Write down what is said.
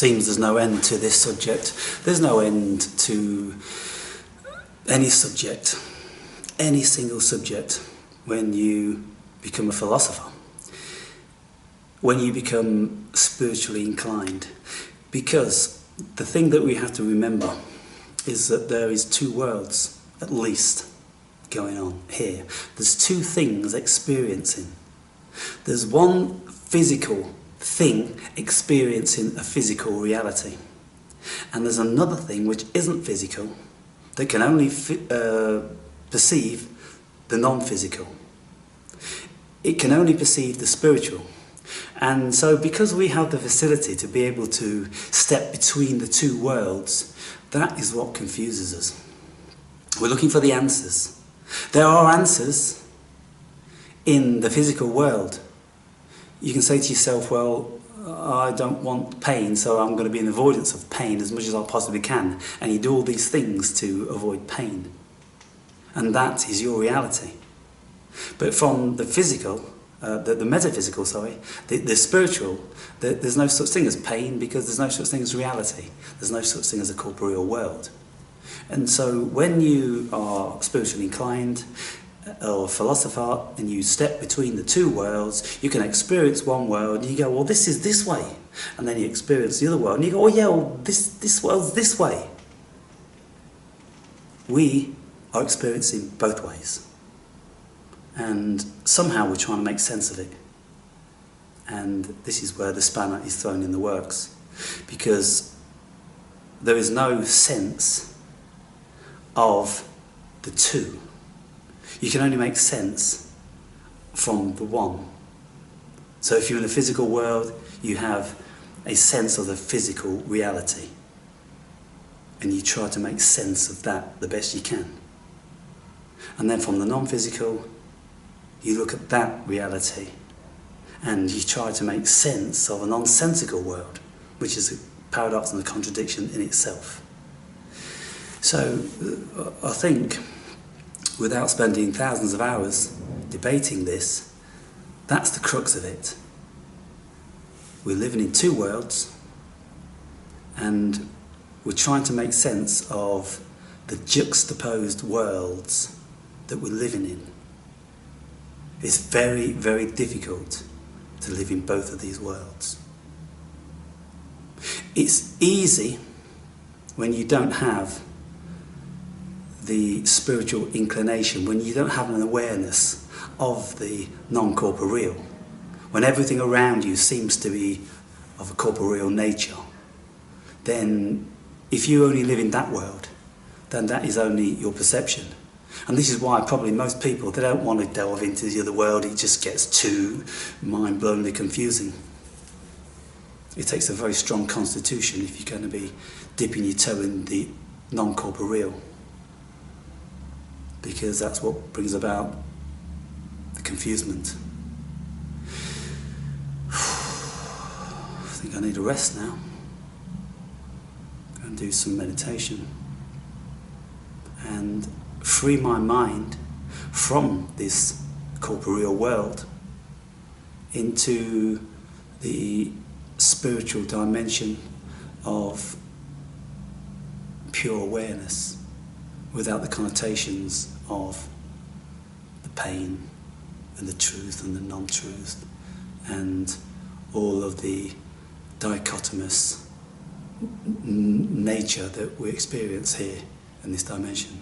seems there's no end to this subject. There's no end to any subject, any single subject, when you become a philosopher, when you become spiritually inclined. Because the thing that we have to remember is that there is two worlds, at least, going on here. There's two things experiencing. There's one physical thing experiencing a physical reality. And there's another thing which isn't physical, that can only perceive the non-physical. It can only perceive the spiritual. And so because we have the facility to be able to step between the two worlds, that is what confuses us. We're looking for the answers. There are answers in the physical world. You can say to yourself, well, I don't want pain, so I'm going to be in avoidance of pain as much as I possibly can. And you do all these things to avoid pain. And that is your reality. But from the physical, the metaphysical, the spiritual, there's no such thing as pain, because there's no such thing as reality. There's no such thing as a corporeal world. And so when you are spiritually inclined, or a philosopher, and you step between the two worlds, you can experience one world and you go, well, this is this way. And then you experience the other world and you go, oh yeah, well, this world's this way. We are experiencing both ways. And somehow we're trying to make sense of it. And this is where the spanner is thrown in the works. Because there is no sense of the two. You can only make sense from the one. So if you're in the physical world, you have a sense of the physical reality. And you try to make sense of that the best you can. And then from the non-physical, you look at that reality and you try to make sense of a nonsensical world, which is a paradox and a contradiction in itself. So I think, without spending thousands of hours debating this, that's the crux of it. We're living in two worlds, and we're trying to make sense of the juxtaposed worlds that we're living in. It's very, very difficult to live in both of these worlds. It's easy when you don't have the spiritual inclination, when you don't have an awareness of the non-corporeal, when everything around you seems to be of a corporeal nature, then if you only live in that world, then that is only your perception. And this is why probably most people, they don't want to delve into the other world. It just gets too mind-blowingly confusing. It takes a very strong constitution if you're going to be dipping your toe in the non-corporeal, because that's what brings about the confusement. I think I need a rest now. Go and do some meditation and free my mind from this corporeal world into the spiritual dimension of pure awareness, without the connotations of the pain and the truth and the non-truth and all of the dichotomous nature that we experience here in this dimension.